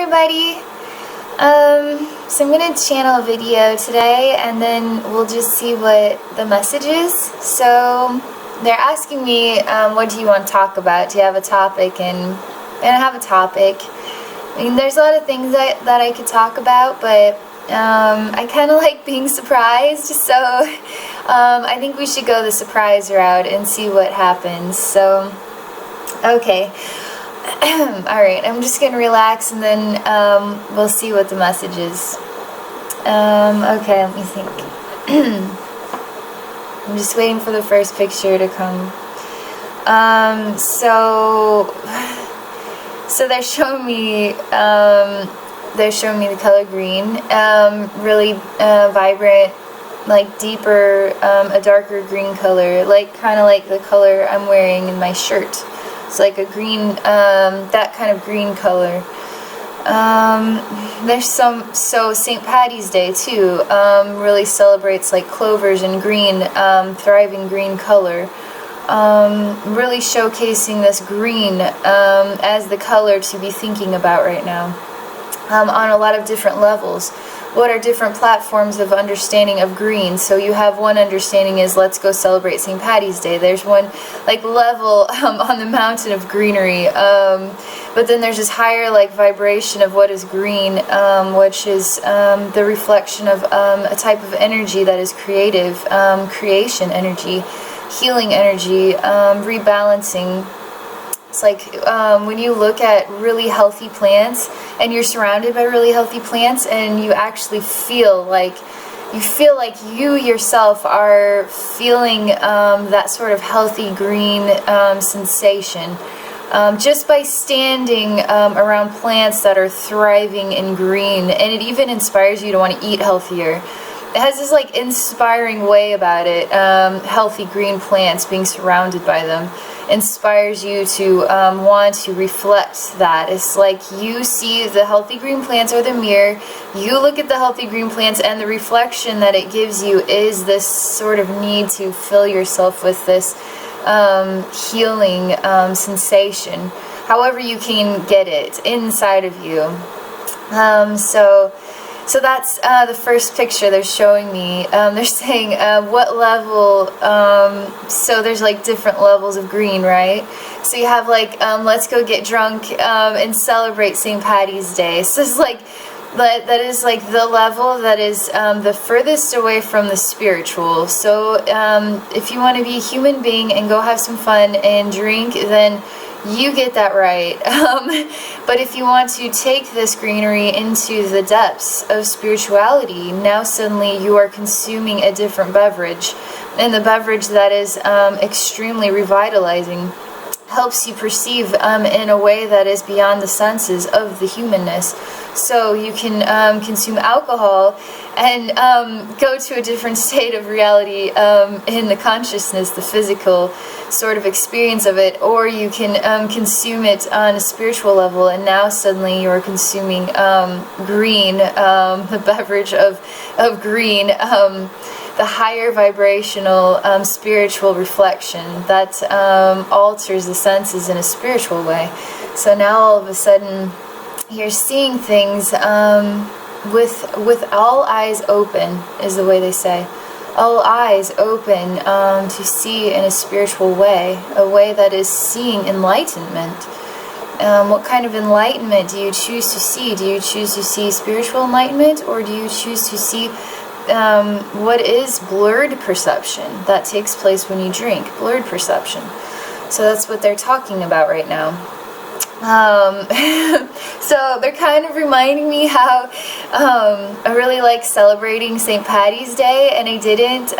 everybody. So I'm going to channel a video today and then we'll just see what the message is. So they're asking me, what do you want to talk about? Do you have a topic? And I have a topic. I mean, there's a lot of things that I could talk about, but I kind of like being surprised, so I think we should go the surprise route and see what happens. So, okay. Alright, I'm just going to relax and then we'll see what the message is. Okay, let me think. I'm just waiting for the first picture to come. So they're showing me the color green, really vibrant, like deeper, a darker green color, like kind of like the color I'm wearing in my shirt. It's like a green, that kind of green color. There's so St. Paddy's Day too, really celebrates like clovers and green, thriving green color. Really showcasing this green as the color to be thinking about right now, on a lot of different levels. What are different platforms of understanding of green? So you have one understanding is let's go celebrate St. Paddy's Day. There's one like level on the mountain of greenery, but then there's this higher like vibration of what is green, which is the reflection of a type of energy that is creative, creation energy, healing energy, rebalancing. It's like when you look at really healthy plants and you're surrounded by really healthy plants and you actually feel like you yourself are feeling that sort of healthy green sensation just by standing around plants that are thriving in green, and it even inspires you to want to eat healthier. It has this like inspiring way about it. Healthy green plants, being surrounded by them, inspires you to want to reflect that. It's like you see the healthy green plants or the mirror, you look at the healthy green plants, and the reflection that it gives you is this sort of need to fill yourself with this healing sensation, however you can get it inside of you. So that's the first picture they're showing me. They're saying what level, so there's like different levels of green, right? So you have like, let's go get drunk and celebrate St. Paddy's Day. So it's like, that is like the level that is the furthest away from the spiritual. So if you want to be a human being and go have some fun and drink, then you get that right. But if you want to take this greenery into the depths of spirituality, now suddenly you are consuming a different beverage. And the beverage that is extremely revitalizing, helps you perceive in a way that is beyond the senses of the humanness. So you can consume alcohol and go to a different state of reality in the consciousness, the physical sort of experience of it, or you can consume it on a spiritual level, and now suddenly you're consuming green, the beverage of green, the higher vibrational spiritual reflection that alters the senses in a spiritual way. So now all of a sudden you're seeing things with all eyes open, is the way they say. All eyes open to see in a spiritual way, a way that is seeing enlightenment. What kind of enlightenment do you choose to see? Do you choose to see spiritual enlightenment, or do you choose to see what is blurred perception that takes place when you drink? Blurred perception. So that's what they're talking about right now. So they're kind of reminding me how I really like celebrating St. Paddy's Day, and I didn't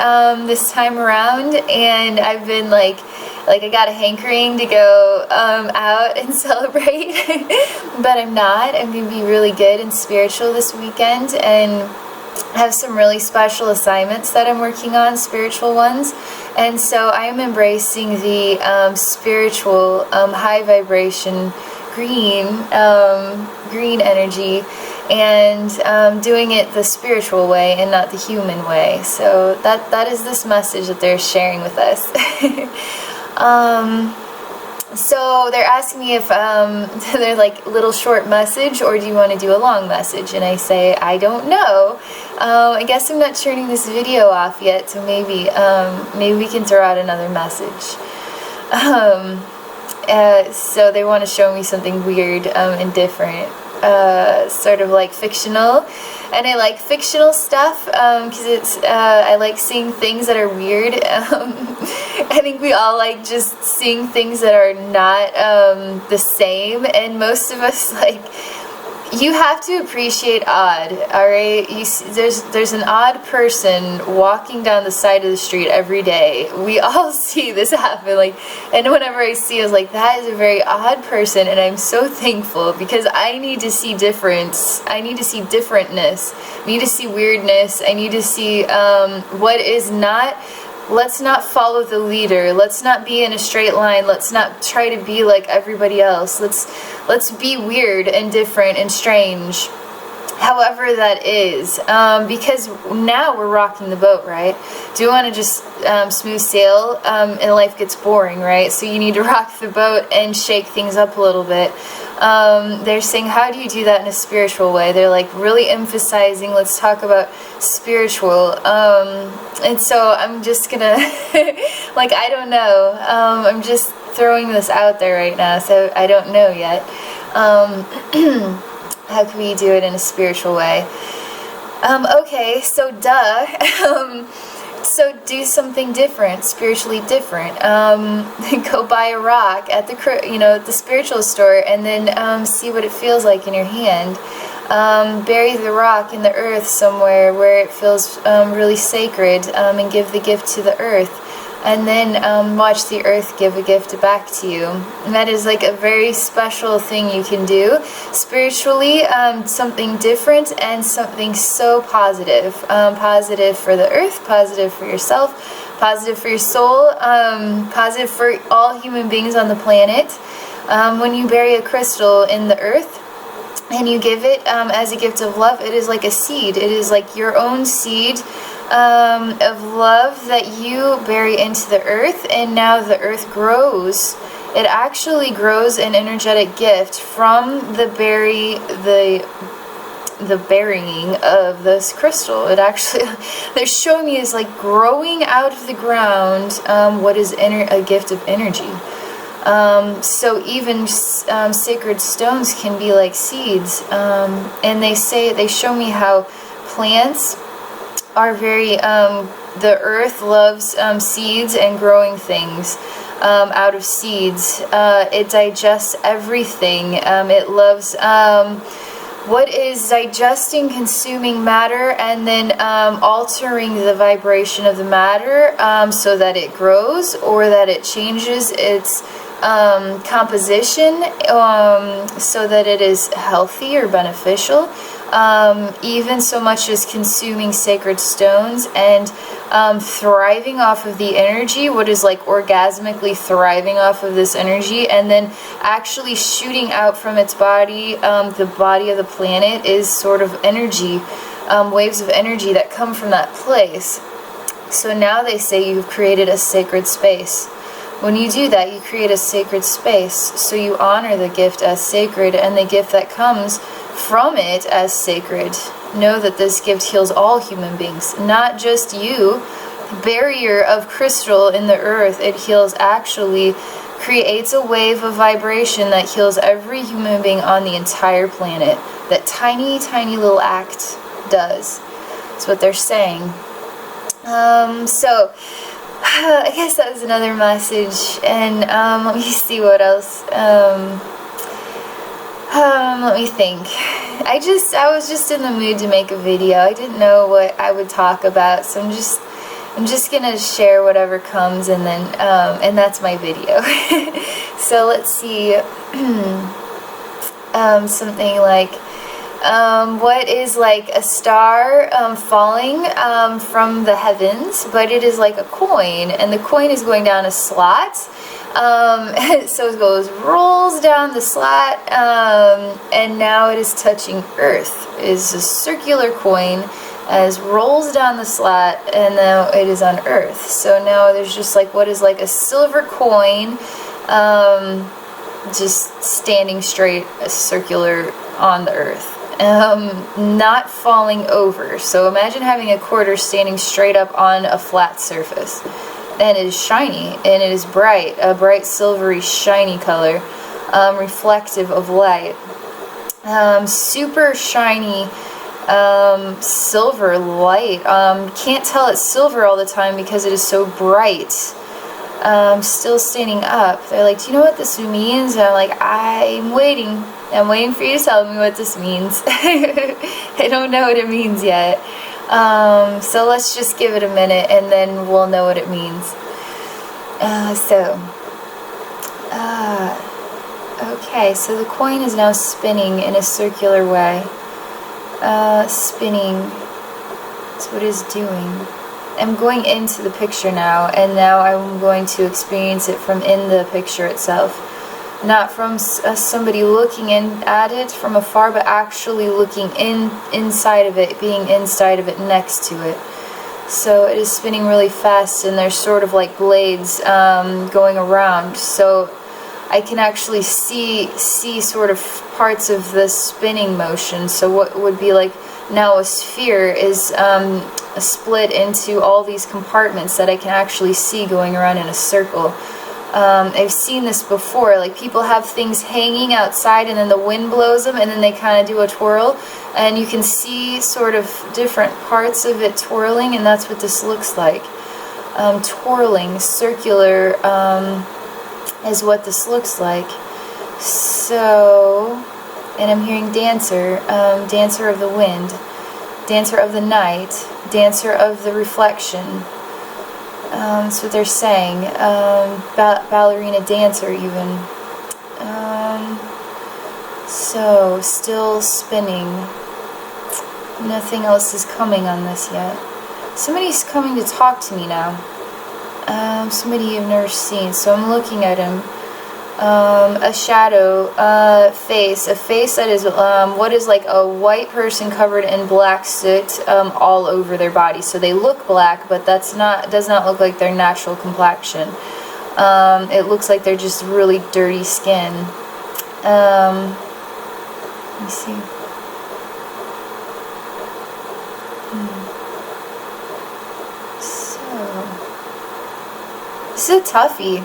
this time around, and I've been like I got a hankering to go out and celebrate, but I'm not. I'm going to be really good and spiritual this weekend, and have some really special assignments that I'm working on, spiritual ones. And so I am embracing the spiritual, high vibration, green energy, and doing it the spiritual way and not the human way. So that is this message that they're sharing with us. So they're asking me if they're like little short message, or do you want to do a long message? And I say, I don't know. I guess I'm not turning this video off yet, so maybe we can throw out another message. So they want to show me something weird and different, sort of like fictional. And I like fictional stuff because it's I like seeing things that are weird. I think we all like just seeing things that are not the same, and most of us like, you have to appreciate odd, alright? There's an odd person walking down the side of the street every day. We all see this happen, like, and whenever I see it, I was like, that is a very odd person, and I'm so thankful, because I need to see difference. I need to see differentness. I need to see weirdness. I need to see what is not. Let's not follow the leader. Let's not be in a straight line. Let's not try to be like everybody else. Let's be weird and different and strange, however that is, because now we're rocking the boat, right? Do you want to just smooth sail and life gets boring, right? So you need to rock the boat and shake things up a little bit. They're saying, how do you do that in a spiritual way? They're like really emphasizing, let's talk about spiritual. And so I'm just gonna like, I don't know, I'm just throwing this out there right now, so I don't know yet. How can we do it in a spiritual way? Okay, so so do something different, spiritually different. Go buy a rock at the spiritual store, and then see what it feels like in your hand. Bury the rock in the earth somewhere where it feels really sacred, and give the gift to the earth. And then watch the earth give a gift back to you. And that is like a very special thing you can do spiritually, something different and something so positive. Positive for the earth, positive for yourself, positive for your soul, positive for all human beings on the planet. When you bury a crystal in the earth and you give it as a gift of love, it is like a seed. It is like your own seed of love that you bury into the earth, and now the earth grows. It actually grows an energetic gift from the burying of this crystal. It actually, they're showing me, is like growing out of the ground what is a gift of energy. So even sacred stones can be like seeds, and they show me how plants are very, the earth loves seeds and growing things out of seeds. It digests everything. It loves what is digesting, consuming matter, and then altering the vibration of the matter so that it grows, or that it changes its composition so that it is healthy or beneficial. Even so much as consuming sacred stones and thriving off of the energy, what is like orgasmically thriving off of this energy, and then actually shooting out from its body. The body of the planet is sort of energy, waves of energy that come from that place. So now they say you've created a sacred space. When you do that, you create a sacred space. So you honor the gift as sacred, and the gift that comes from it as sacred. Know that this gift heals all human beings, not just you. The barrier of crystal in the earth, it heals, actually creates a wave of vibration that heals every human being on the entire planet. That tiny, tiny little act does. That's what they're saying. So I guess that was another message, and let me see what else. Let me think. I was just in the mood to make a video. I didn't know what I would talk about, so I'm just gonna share whatever comes, and then and that's my video. So let's see. Something like what is like a star falling from the heavens, but it is like a coin, and the coin is going down a slot. So it rolls down the slot, and now it is touching earth. It is a circular coin as rolls down the slot, and now it is on earth. So now there's just like what is like a silver coin just standing straight, circular on the earth. Not falling over. So imagine having a quarter standing straight up on a flat surface. And it is shiny, and it is bright, a bright silvery shiny color, reflective of light. Super shiny silver light. Can't tell it's silver all the time because it is so bright. Still standing up. They're like, do you know what this means? And I'm like, I'm waiting for you to tell me what this means. I don't know what it means yet. So let's just give it a minute and then we'll know what it means. Okay, so the coin is now spinning in a circular way. Spinning. That's what it's doing. I'm going into the picture now, and now I'm going to experience it from in the picture itself. Not from somebody looking in at it from afar, but actually looking inside of it, being inside of it, next to it. So it is spinning really fast, and there's sort of like blades going around. So I can actually see sort of parts of the spinning motion. So what would be like now a sphere is split into all these compartments that I can actually see going around in a circle. I've seen this before, like people have things hanging outside and then the wind blows them and then they kind of do a twirl, and you can see sort of different parts of it twirling, and that's what this looks like. Twirling, circular, is what this looks like. So, and I'm hearing dancer, dancer of the wind, dancer of the night, dancer of the reflection. That's what they're saying. Ballerina dancer even. So, still spinning. Nothing else is coming on this yet. Somebody's coming to talk to me now. Somebody I've never seen. So I'm looking at him. A shadow, a face that is what is like a white person covered in black soot all over their body. So they look black, but does not look like their natural complexion. It looks like they're just really dirty skin. Let me see. This is a toughie.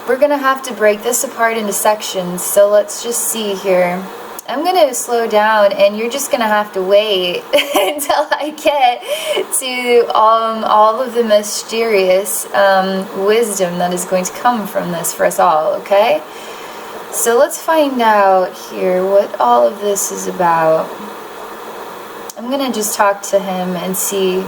We're going to have to break this apart into sections, so let's just see here. I'm going to slow down, and you're just going to have to wait until I get to all of the mysterious wisdom that is going to come from this for us all, okay? So let's find out here what all of this is about. I'm going to just talk to him and see.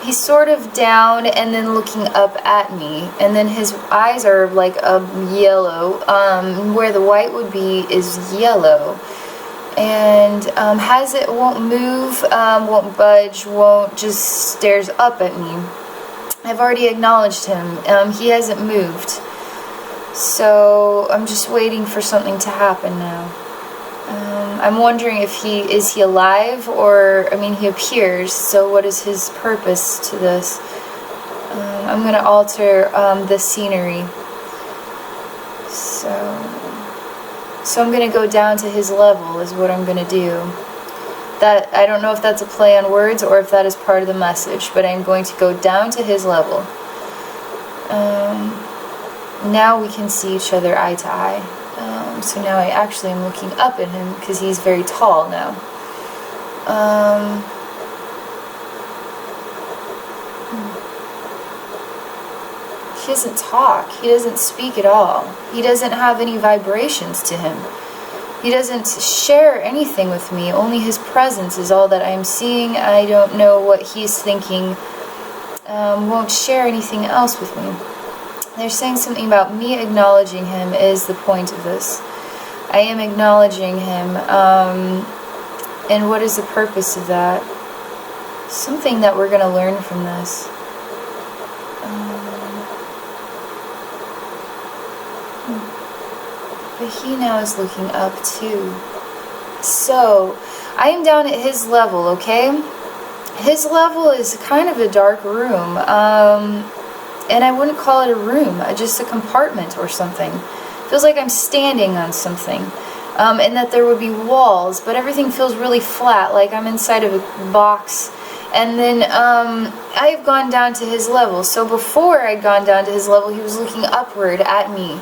He's sort of down and then looking up at me, and then his eyes are like a yellow, where the white would be is yellow, and won't move, won't budge, just stares up at me. I've already acknowledged him. He hasn't moved, so I'm just waiting for something to happen now. I'm wondering if is he alive, or, I mean, he appears, so what is his purpose to this? I'm going to alter the scenery. So I'm going to go down to his level is what I'm going to do. That, I don't know if that's a play on words or if that is part of the message, but I'm going to go down to his level. Now we can see each other eye to eye. So now I actually am looking up at him because he's very tall now. He doesn't talk. He doesn't speak at all. He doesn't have any vibrations to him. He doesn't share anything with me. Only his presence is all that I'm seeing. I don't know what he's thinking. Won't share anything else with me. They're saying something about me acknowledging him is the point of this. I am acknowledging him. And what is the purpose of that? Something that we're going to learn from this. But he now is looking up too. So, I am down at his level, okay? His level is kind of a dark room. and I wouldn't call it a room, just a compartment or something. Feels like I'm standing on something, and that there would be walls, but everything feels really flat, like I'm inside of a box. And then I've gone down to his level. So before I'd gone down to his level, he was looking upward at me.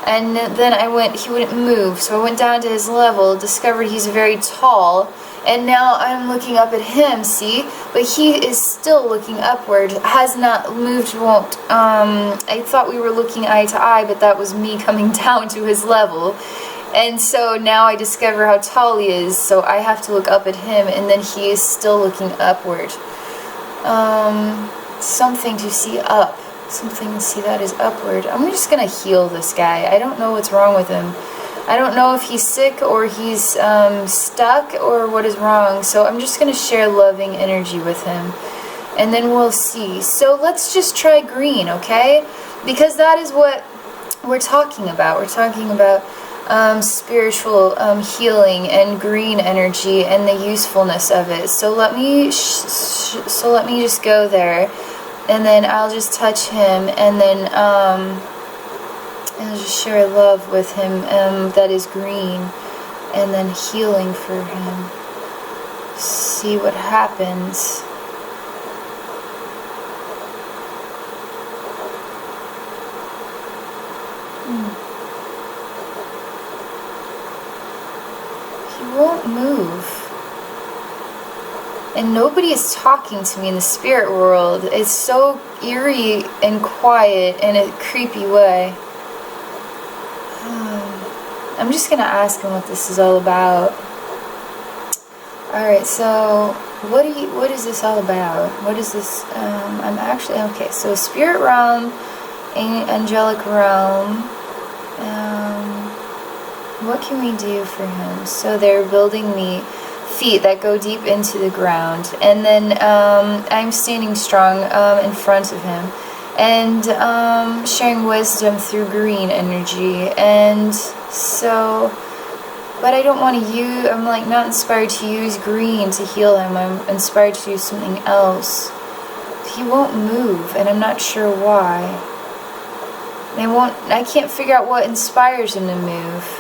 And then he wouldn't move. So I went down to his level, discovered he's very tall, and now I'm looking up at him, see? But he is still looking upward, has not moved, won't. I thought we were looking eye to eye, but that was me coming down to his level. And so now I discover how tall he is, so I have to look up at him, and then he is still looking upward. Something to see up. Something to see that is upward. I'm just going to heal this guy. I don't know what's wrong with him. I don't know if he's sick or he's stuck or what is wrong. So I'm just going to share loving energy with him. And then we'll see. So let's just try green, okay? Because that is what we're talking about. We're talking about spiritual healing and green energy and the usefulness of it. So let me just go there, and then I'll just touch him, and then I'll just share love with him that is green, and then healing for him. See what happens. Won't move, and nobody is talking to me in the spirit world. It's so eerie and quiet in a creepy way. I'm just gonna ask him what this is all about. Alright, so what is this all about? What is this? I'm actually okay, so spirit realm, angelic realm. What can we do for him? So they're building me feet that go deep into the ground, and then I'm standing strong in front of him, and sharing wisdom through green energy. And so, but I don't want to use, I'm like not inspired to use green to heal him. I'm inspired to do something else. He won't move, and I'm not sure why. I can't figure out what inspires him to move.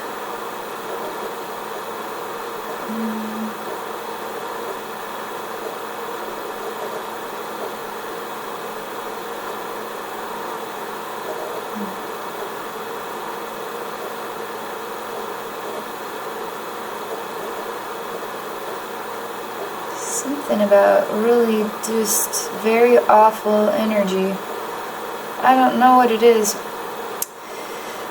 Something about really just very awful energy. I don't know what it is.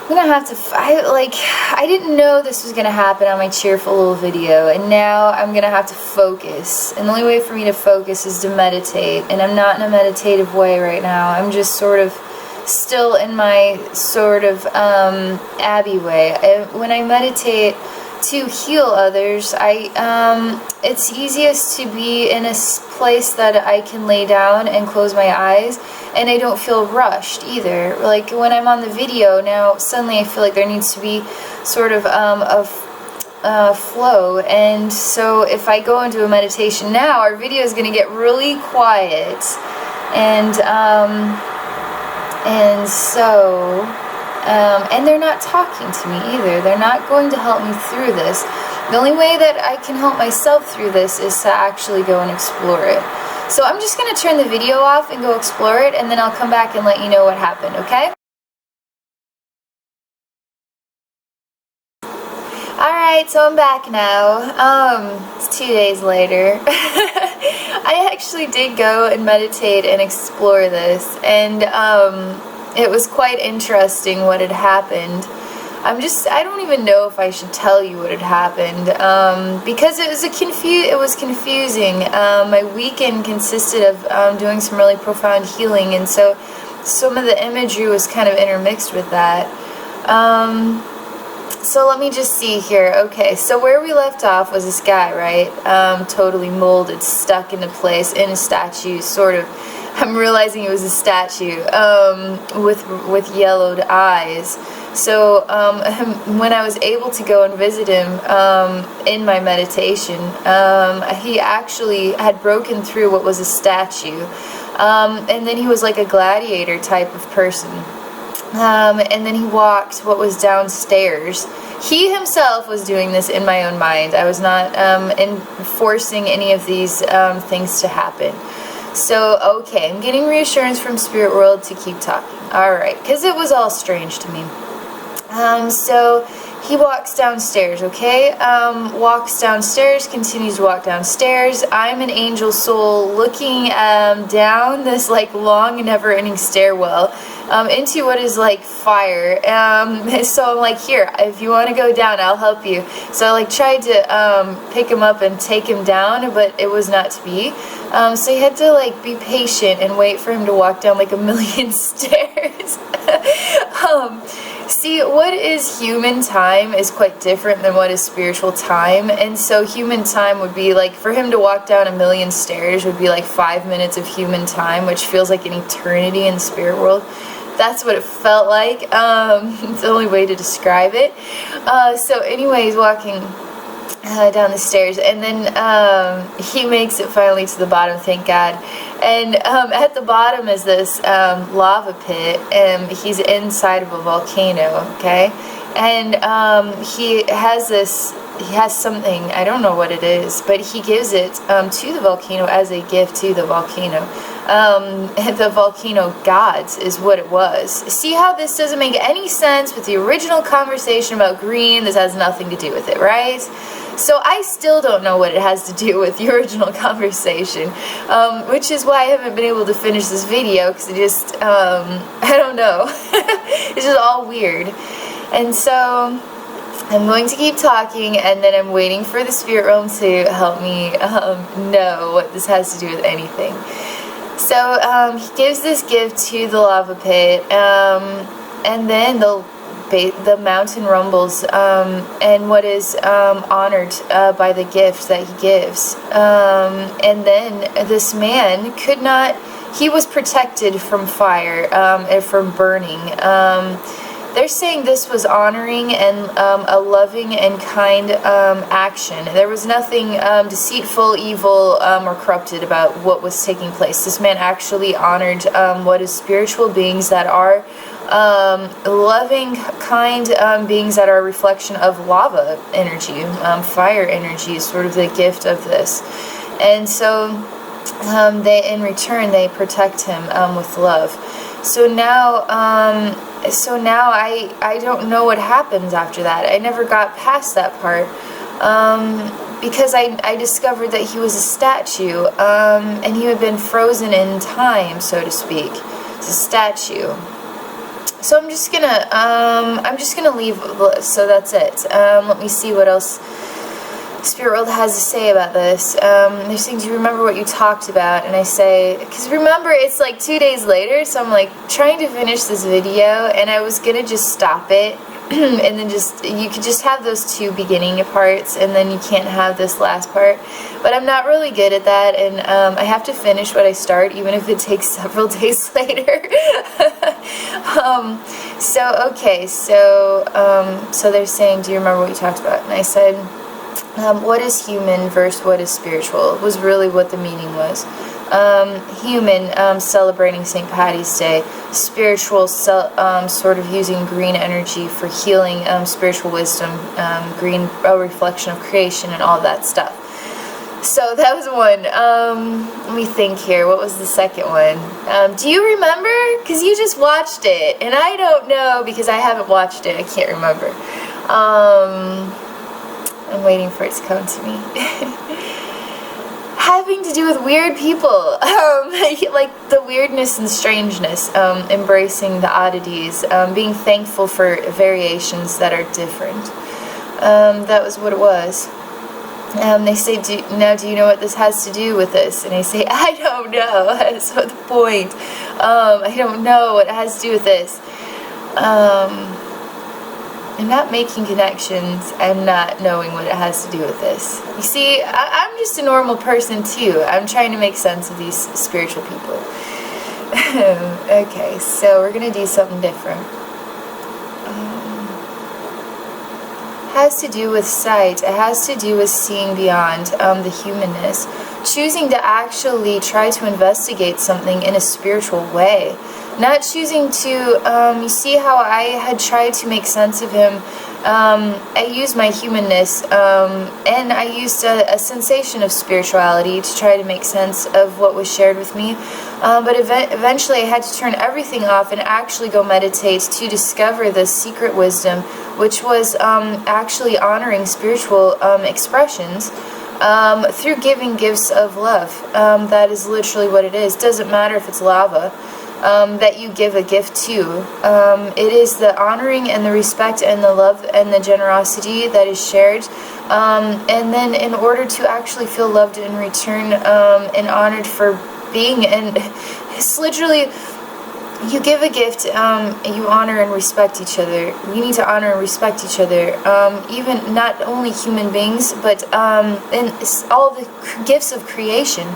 I'm gonna have to, I didn't know this was gonna happen on my cheerful little video, and now I'm gonna have to focus. And the only way for me to focus is to meditate, and I'm not in a meditative way right now. I'm just sort of still in my sort of Abby way. When I meditate to heal others, it's easiest to be in a place that I can lay down and close my eyes, and I don't feel rushed either. Like when I'm on the video now, suddenly I feel like there needs to be sort of a flow, and so if I go into a meditation now, our video is going to get really quiet, and they're not talking to me either. They're not going to help me through this. The only way that I can help myself through this is to actually go and explore it. So I'm just going to turn the video off and go explore it, and then I'll come back and let you know what happened, okay? Alright, so I'm back now. It's 2 days later. I actually did go and meditate and explore this, and it was quite interesting what had happened. I don't even know if I should tell you what had happened, because it was confusing. My weekend consisted of doing some really profound healing, and so some of the imagery was kind of intermixed with that. So let me just see here. Okay, so where we left off was this guy, right? Totally molded, stuck into place in a statue, sort of. I'm realizing it was a statue with yellowed eyes. So when I was able to go and visit him in my meditation, he actually had broken through what was a statue. And then he was like a gladiator type of person. And then he walked what was downstairs. He himself was doing this in my own mind. I was not forcing any of these things to happen. So, okay, I'm getting reassurance from Spirit World to keep talking. Alright, because it was all strange to me. So he walks downstairs, okay? Walks downstairs, continues to walk downstairs. I'm an angel soul looking down this like long, never-ending stairwell into what is like fire. So I'm like, here, if you want to go down, I'll help you. So I like tried to pick him up and take him down, but it was not to be. So you had to like be patient and wait for him to walk down like a million stairs. See, what is human time is quite different than what is spiritual time. And so human time would be like, for him to walk down a million stairs would be like 5 minutes of human time, which feels like an eternity in the spirit world. That's what it felt like. It's the only way to describe it. So anyway, he's walking down the stairs, and then he makes it finally to the bottom, thank God. And at the bottom is this lava pit, and he's inside of a volcano, okay? And he has something, I don't know what it is, but he gives it to the volcano as a gift to the volcano. The volcano gods is what it was. See how this doesn't make any sense with the original conversation about green? This has nothing to do with it, right? So I still don't know what it has to do with the original conversation, which is why I haven't been able to finish this video, because it just, I don't know. It's just all weird. And so I'm going to keep talking, and then I'm waiting for the spirit realm to help me know what this has to do with anything. So he gives this gift to the lava pit, and then the mountain rumbles, and what is honored by the gift that he gives. And then this man could not, he was protected from fire and from burning. They're saying this was honoring and a loving and kind action. There was nothing deceitful, evil, or corrupted about what was taking place. This man actually honored what is spiritual beings that are loving, kind beings that are a reflection of lava energy. Fire energy is sort of the gift of this. And so they, in return, they protect him with love. So now I don't know what happens after that. I never got past that part because I discovered that he was a statue, and he had been frozen in time, so to speak. It's a statue. So I'm just gonna leave. So that's it. Let me see what else Spirit World has to say about this. They're saying, do you remember what you talked about? And I say, because remember, it's like 2 days later, so I'm like trying to finish this video, and I was gonna just stop it, and then you could just have those two beginning parts, and then you can't have this last part. But I'm not really good at that, and I have to finish what I start, even if it takes several days later. So they're saying, do you remember what you talked about? And I said, what is human versus what is spiritual was really what the meaning was. Human, celebrating St. Paddy's Day. Spiritual, sort of using green energy for healing, spiritual wisdom, green, a reflection of creation and all that stuff. So that was one. Let me think here. What was the second one? Do you remember? Because you just watched it, and I don't know because I haven't watched it. I can't remember. I'm waiting for it to come to me. Having to do with weird people, like the weirdness and strangeness, embracing the oddities, being thankful for variations that are different. That was what it was. They say, do you know what this has to do with this? And I say, I don't know. That's the point. I don't know what it has to do with this. I'm not making connections. I'm not knowing what it has to do with this. You see, I'm just a normal person too. I'm trying to make sense of these spiritual people. Okay, so we're going to do something different. Has to do with sight. It has to do with seeing beyond the humanness. choosing to actually try to investigate something in a spiritual way. Not choosing to, you see how I had tried to make sense of him. I used my humanness, and I used a sensation of spirituality to try to make sense of what was shared with me. But eventually I had to turn everything off and actually go meditate to discover the secret wisdom, which was actually honoring spiritual expressions through giving gifts of love. That is literally what it is. Doesn't matter if it's lava. That you give a gift to. It is the honoring and the respect and the love and the generosity that is shared. And then in order to actually feel loved in return and honored for being, and it's literally, you give a gift, you honor and respect each other. We need to honor and respect each other. Even not only human beings, but in all the gifts of creation.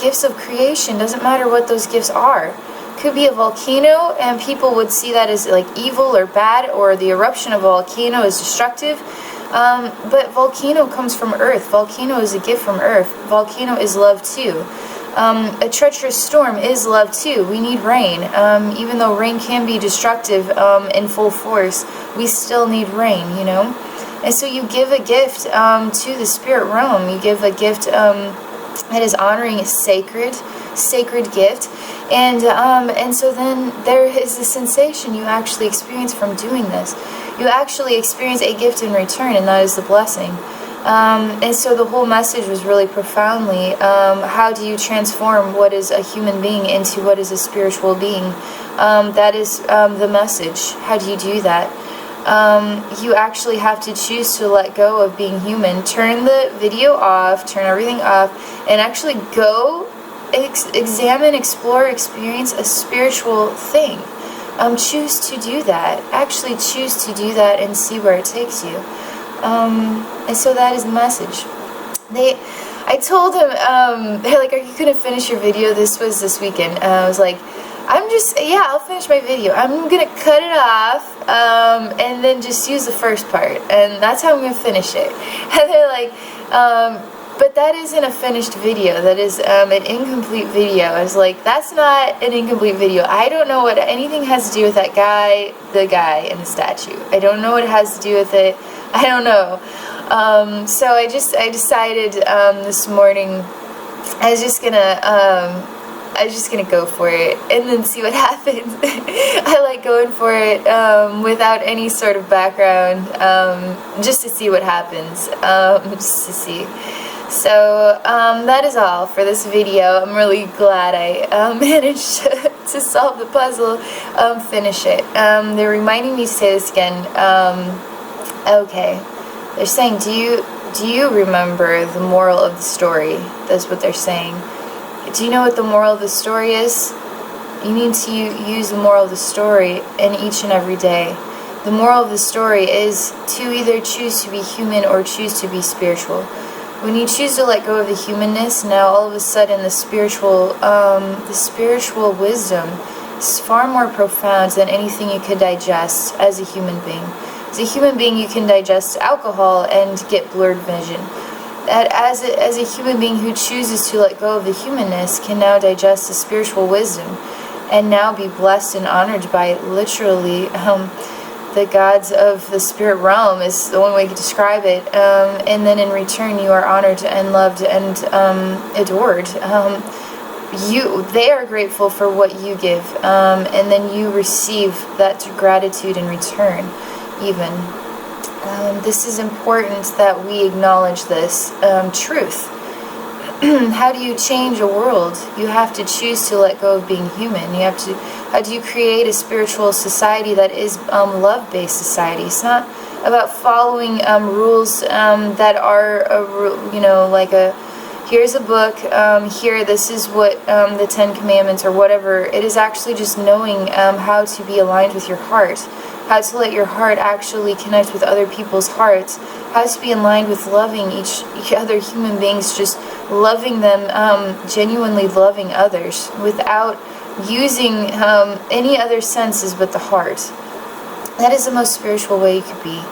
Gifts of creation, doesn't matter what those gifts are. Could be a volcano, and people would see that as like evil or bad, or the eruption of a volcano is destructive. But volcano comes from earth. Volcano is a gift from earth. Volcano is love too. A treacherous storm is love too. We need rain. Even though rain can be destructive in full force, we still need rain, you know. And so you give a gift to the spirit realm. You give a gift that is honoring a sacred gift, and so then there is a sensation you actually experience from doing this. You actually experience a gift in return, and that is the blessing. And so the whole message was really profoundly, how do you transform what is a human being into what is a spiritual being? That is the message. How do you do that? You actually have to choose to let go of being human. Turn the video off, turn everything off, and actually go examine, explore, experience a spiritual thing. Choose to do that. Actually choose to do that and see where it takes you. And so that is the message. I told him, they're like, are you going to finish your video? This was this weekend. I was like, I'll finish my video. I'm going to cut it off, and then just use the first part. And that's how I'm going to finish it. And they're like, but that isn't a finished video. That is an incomplete video. I was like, that's not an incomplete video. I don't know what anything has to do with that guy, the guy in the statue. I don't know what it has to do with it. I don't know. So I decided this morning I was just gonna go for it and then see what happens. I like going for it without any sort of background, just to see what happens, just to see. So that is all for this video. I'm really glad I managed to solve the puzzle, finish it. They're reminding me to say this again. Okay, they're saying, do you remember the moral of the story? That's what they're saying. Do you know what the moral of the story is? You need to use the moral of the story in each and every day. The moral of the story is to either choose to be human or choose to be spiritual. When you choose to let go of the humanness, now all of a sudden the spiritual wisdom is far more profound than anything you could digest as a human being. As a human being, you can digest alcohol and get blurred vision. As a human being who chooses to let go of the humanness can now digest the spiritual wisdom and now be blessed and honored by literally the gods of the spirit realm is the only way to describe it. And then in return you are honored and loved and adored. They are grateful for what you give, and then you receive that gratitude in return even. This is important that we acknowledge this truth. How do you change a world? You have to choose to let go of being human. How do you create a spiritual society that is love-based society? It's not about following rules that are, here's a book, this is what the 10 Commandments or whatever. It is actually just knowing how to be aligned with your heart. How to let your heart actually connect with other people's hearts, how to be in line with loving each other human beings, just loving them, genuinely loving others without using any other senses but the heart. That is the most spiritual way you could be.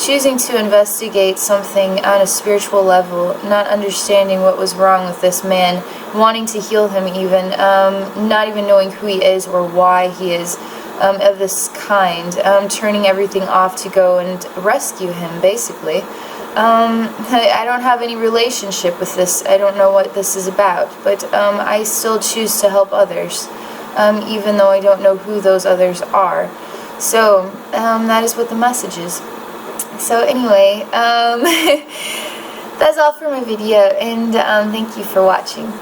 choosing to investigate something on a spiritual level, not understanding what was wrong with this man, wanting to heal him even, not even knowing who he is or why he is of this kind, turning everything off to go and rescue him, basically. I don't have any relationship with this. I don't know what this is about, but I still choose to help others, even though I don't know who those others are. So that is what the message is. So anyway, that's all for my video, and thank you for watching.